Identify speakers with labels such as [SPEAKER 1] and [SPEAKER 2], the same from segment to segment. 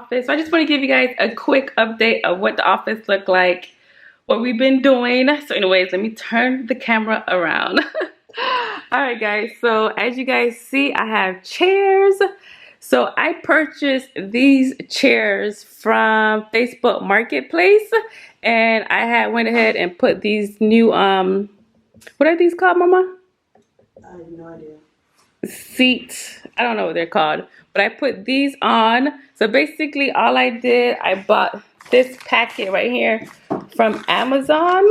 [SPEAKER 1] office. So I just want to give you guys a quick update of what the office looked like, what we've been doing. So anyways, let me turn the camera around. Alright guys, so as you guys see, I have chairs. So I purchased these chairs from Facebook Marketplace, and I went ahead and put these new what are these called, Mama?
[SPEAKER 2] I have no idea.
[SPEAKER 1] Seat, I don't know what they're called, but I put these on. So basically all I did, I bought this packet right here from Amazon.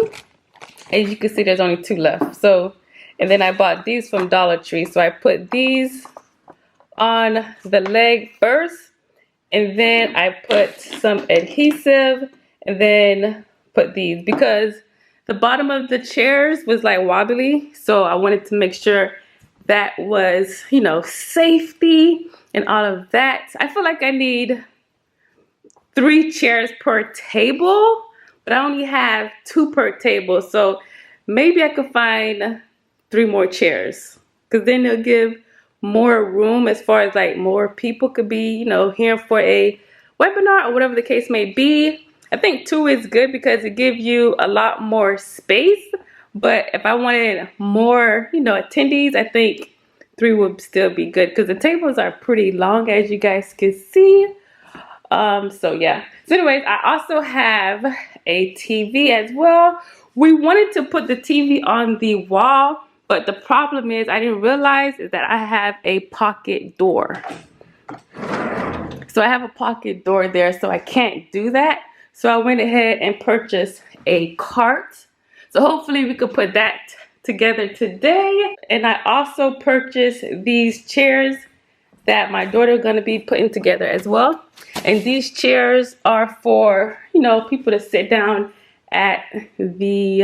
[SPEAKER 1] As you can see, there's only 2 left. So, and then I bought these from Dollar Tree. So I put these on the leg first, and then I put some adhesive, and then put these, because the bottom of the chairs was like wobbly, so I wanted to make sure that was, you know, safety and all of that. I feel like I need 3 chairs per table, but I only have 2 per table, so maybe I could find 3 more chairs, because then they'll give more room as far as like more people could be, you know, here for a webinar or whatever the case may be. I think 2 is good because it gives you a lot more space, but if I wanted more, you know, attendees, I think 3 would still be good because the tables are pretty long, as you guys can see. So yeah. So anyways, I also have a TV as well. We wanted to put the TV on the wall, but the problem is I didn't realize is that I have a pocket door. So I have a pocket door there, so I can't do that. So I went ahead and purchased a cart. So hopefully we could put that together today. And I also purchased these chairs that my daughter is going to be putting together as well. And these chairs are for, you know, people to sit down at the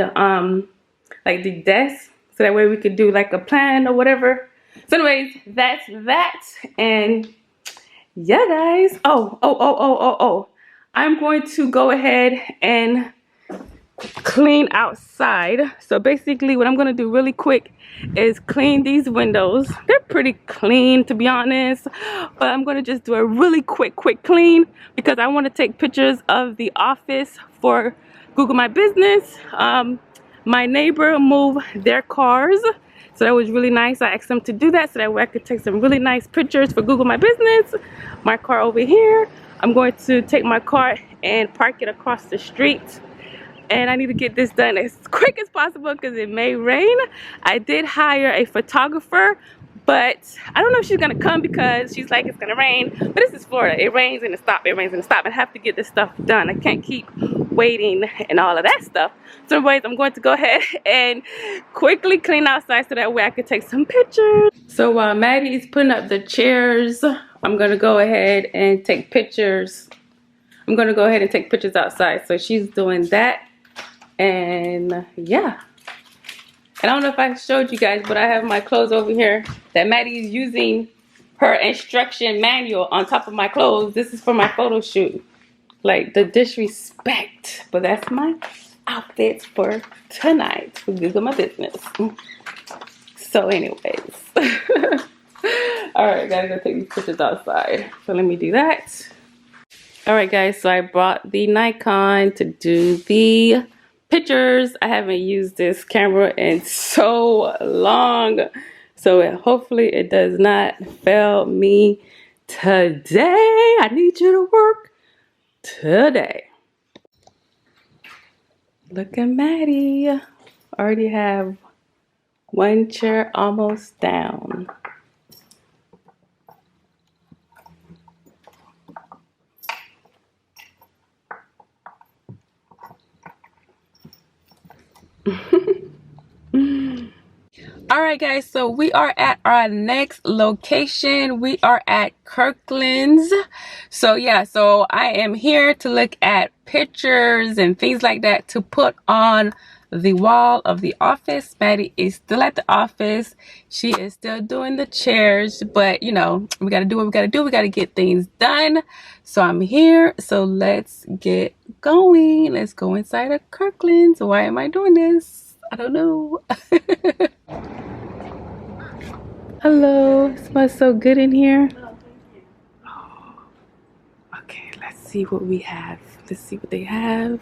[SPEAKER 1] like the desk, so that way we could do like a plan or whatever. So anyways, that's that. And yeah guys, I'm going to go ahead and clean outside. So basically what I'm going to do really quick is clean these windows. They're pretty clean, to be honest, but I'm going to just do a really quick clean because I want to take pictures of the office for Google My Business. My neighbor moved their cars, so that was really nice. I asked them to do that so that way I could take some really nice pictures for Google My Business. My car over here, I'm going to take my car and park it across the street. And I need to get this done as quick as possible because it may rain. I did hire a photographer, but I don't know if she's gonna come because she's like, it's gonna rain. But this is Florida. It rains and it stops, it rains and it stops. I have to get this stuff done. I can't keep waiting and all of that stuff. So anyways, I'm going to go ahead and quickly clean outside so that way I can take some pictures. So while Maddie is putting up the chairs, I'm gonna go ahead and take pictures. I'm gonna go ahead and take pictures outside. So she's doing that. And yeah, I don't know if I showed you guys, but I have my clothes over here that Maddie is using her instruction manual on top of my clothes. This is for my photo shoot. Like the disrespect, but that's my outfit for tonight for Google My Business. So anyways, all right, gotta go take these pictures outside. So let me do that. All right guys, so I brought the Nikon to do the pictures. I haven't used this camera in so long, so hopefully it does not fail me today. I need you to work today. Look at Maddie. Already have 1 chair almost down. Alright guys, so we are at our next location. We are at Kirkland's. So yeah, so I am here to look at pictures and things like that to put on the wall of the office. Maddie is still at the office. She is still doing the chairs, but you know, we gotta do what we gotta do. We gotta get things done. So I'm here, so let's get going. Let's go inside of Kirkland's. Why am I doing this? I don't know. Hello, it smells so good in here. Oh, okay, Let's see what we have. Let's see what they have.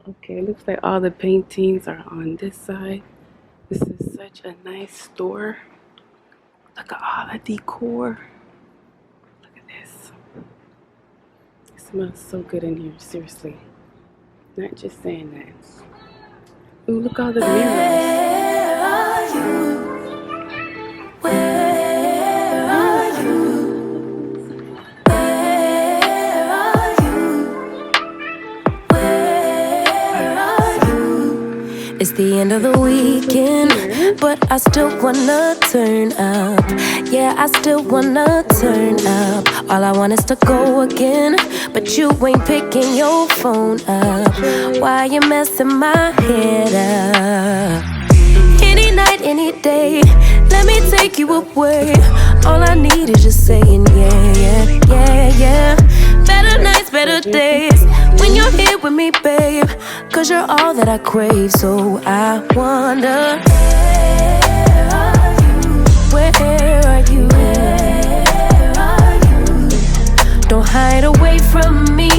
[SPEAKER 1] Okay, it looks like all the paintings are on this side. This is such a nice store. Look at all the decor. Look at this. It smells so good in here, seriously. Not just saying that. Ooh, look at all the mirrors.
[SPEAKER 3] Where are you? Where are you? Where are you? Where are you? It's the end of the weekend, but I still wanna turn up. Yeah, I still wanna turn up. All I want is to go again, but you ain't picking your phone up. Why you messing my head up? Any night, any day, let me take you away. All I need is just saying yeah, yeah, yeah, yeah. Better nights, better days, when you're here with me, babe. Cause you're all that I crave, so I wonder, where are you? Where are you? Don't hide away from me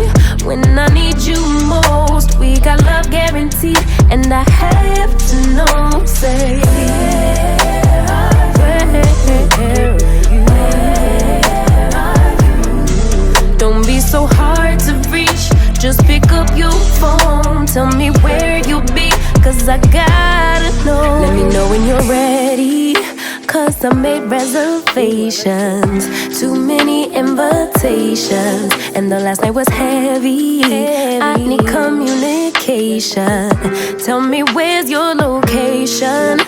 [SPEAKER 3] when I need you most. We got love guaranteed, and I have to know, say, where are you? Don't be so hard to reach, just pick up your phone. Tell me where you'll be, cause I gotta know. Let me know when you're ready, cause I made reservations. Too many invitations, and the last night was heavy. I need communication. Tell me where's your location.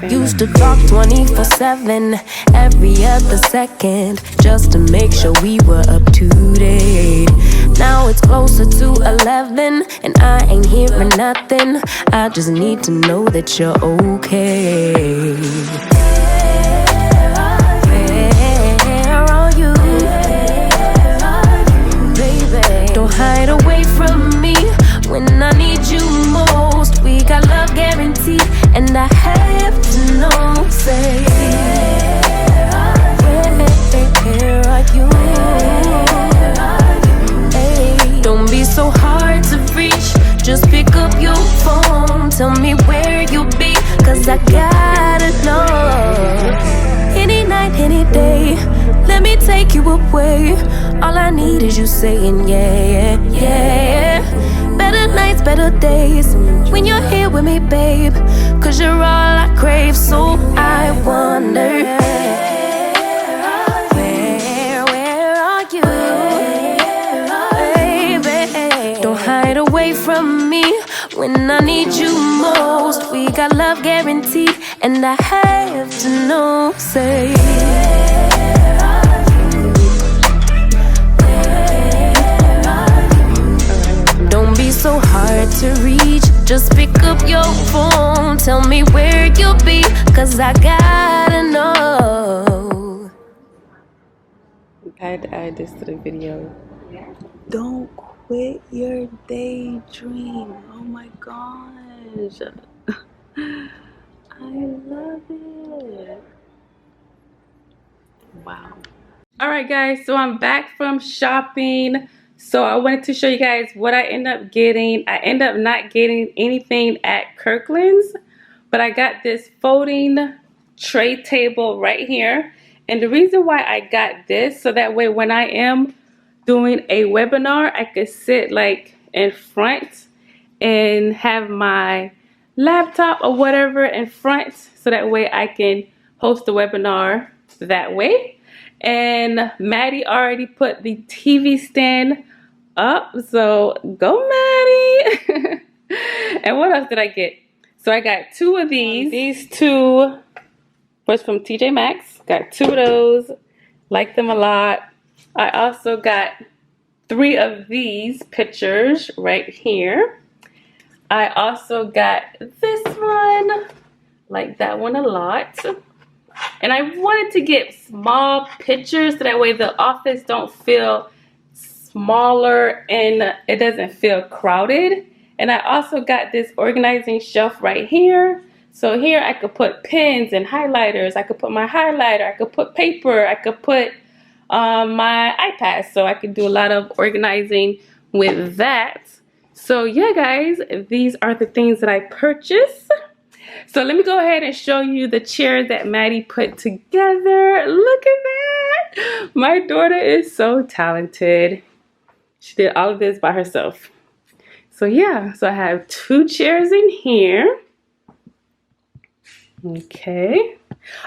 [SPEAKER 3] Used to talk 24/7, every other second, just to make sure we were up to date. Now it's closer to 11, and I ain't hearing nothing. I just need to know that you're okay. Don't hide away from me when I need you most. We got love guaranteed, and I have to know, say, where are you? Hey, don't be so hard to reach, just pick up your phone. Tell me where you'll be, cause I gotta know. Any night, any day, let me take you away. All I need is you saying yeah, yeah, yeah. Better nights, better days, when you're here with me, babe. Cause you're all I crave, so I wonder, where are you? Baby, don't hide away from me when I need you most. We got love guaranteed, and I have to know, say, don't be so hard to reach, just pick up your phone. Tell me where you'll be, cause I gotta know.
[SPEAKER 1] I had to add this to the video. Don't quit your daydream. Oh my gosh. I love it. Wow. Alright guys, so I'm back from shopping. So I wanted to show you guys what I end up getting. I end up not getting anything at Kirkland's, but I got this folding tray table right here. And the reason why I got this, so that way when I am doing a webinar, I could sit like in front and have my laptop or whatever in front, so that way I can host the webinar that way. And Maddie already put the TV stand up, so go Maddie. And what else did I get? So I got two of these two was from TJ Maxx. Got two of those, like them a lot. I also got 3 of these pictures right here. I also got this one, like that one a lot. And I wanted to get small pictures so that way the office don't feel smaller and it doesn't feel crowded. And I also got this organizing shelf right here. So here I could put pens and highlighters. I could put my highlighter. I could put paper. I could put on my iPad, so I can do a lot of organizing with that. So yeah, guys, these are the things that I purchased. So let me go ahead and show you the chairs that Maddie put together. Look at that. My daughter is so talented. She did all of this by herself. So yeah, so I have 2 chairs in here. Okay.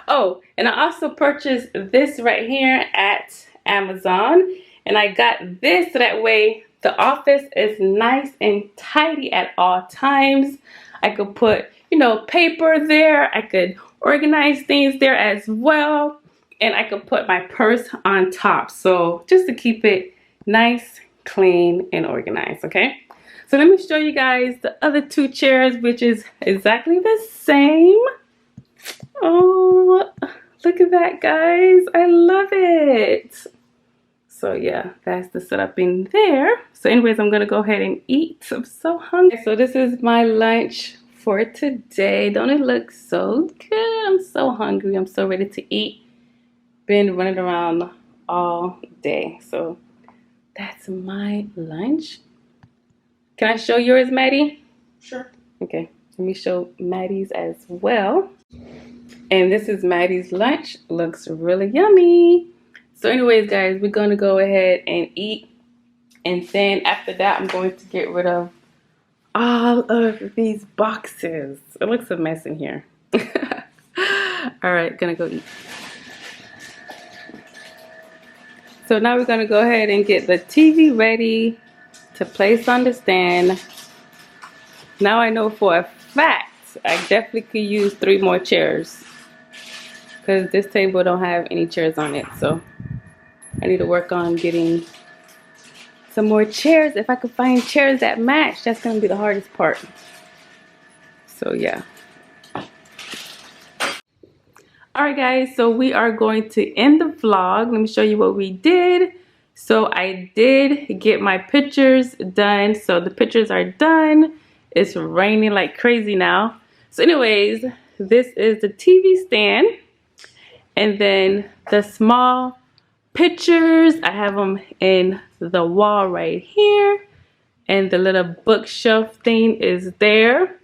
[SPEAKER 1] Oh, and I also purchased this right here at Amazon. And I got this so that way the office is nice and tidy at all times. I could put, you know, paper there. I could organize things there as well. And I could put my purse on top. So just to keep it nice, clean, and organized, okay? So let me show you guys the other 2 chairs, which is exactly the same. Oh, look at that, guys. I love it. So yeah, that's the setup in there. So anyways, I'm gonna go ahead and eat. I'm so hungry. So this is my lunch for today. Don't it look so good? I'm so hungry. I'm so ready to eat. Been running around all day. So that's my lunch. Can I show yours, Maddie?
[SPEAKER 2] Sure.
[SPEAKER 1] Okay, let me show Maddie's as well. And this is Maddie's lunch. Looks really yummy. So anyways, guys, we're going to go ahead and eat. And then after that, I'm going to get rid of all of these boxes. It looks a mess in here. All right, gonna go eat. So now we're going to go ahead and get the TV ready to place on the stand. Now I know for a fact I definitely could use 3 more chairs, because this table don't have any chairs on it. So I need to work on getting some more chairs. If I could find chairs that match, that's going to be the hardest part. So yeah. Alright guys, so we are going to end the vlog. Let me show you what we did. So I did get my pictures done. So the pictures are done. It's raining like crazy now. So anyways, this is the TV stand. And then the small pictures, I have them in the wall right here. And the little bookshelf thing is there.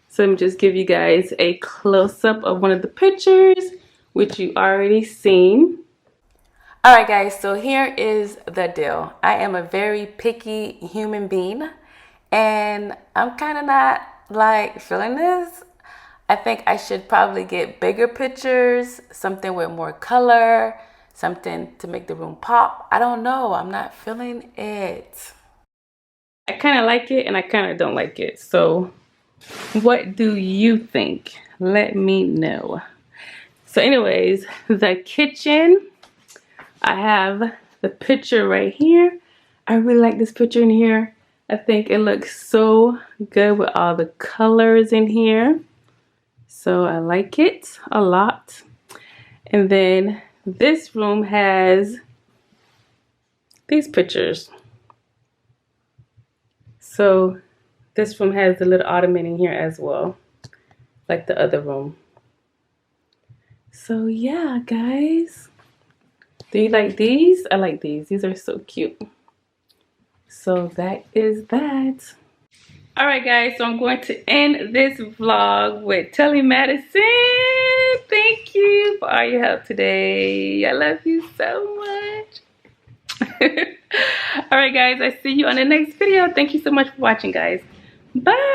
[SPEAKER 1] So let me just give you guys a close-up of one of the pictures, which you already seen. Alright guys, so here is the deal. I am a very picky human being, and I'm kind of not like feeling this. I think I should probably get bigger pictures, something with more color, something to make the room pop. I don't know, I'm not feeling it. I kind of like it and I kind of don't like it. So what do you think? Let me know. So anyways, the kitchen, I have the picture right here. I really like this picture in here. I think it looks so good with all the colors in here. So I like it a lot. And then this room has these pictures. So this room has the little ottoman in here as well, like the other room. So yeah, guys. Do you like these? I like these. These are so cute. So that is that. Alright guys, so I'm going to end this vlog with telling Madison, thank you for all your help today. I love you so much. Alright guys, I see you on the next video. Thank you so much for watching, guys. Bye.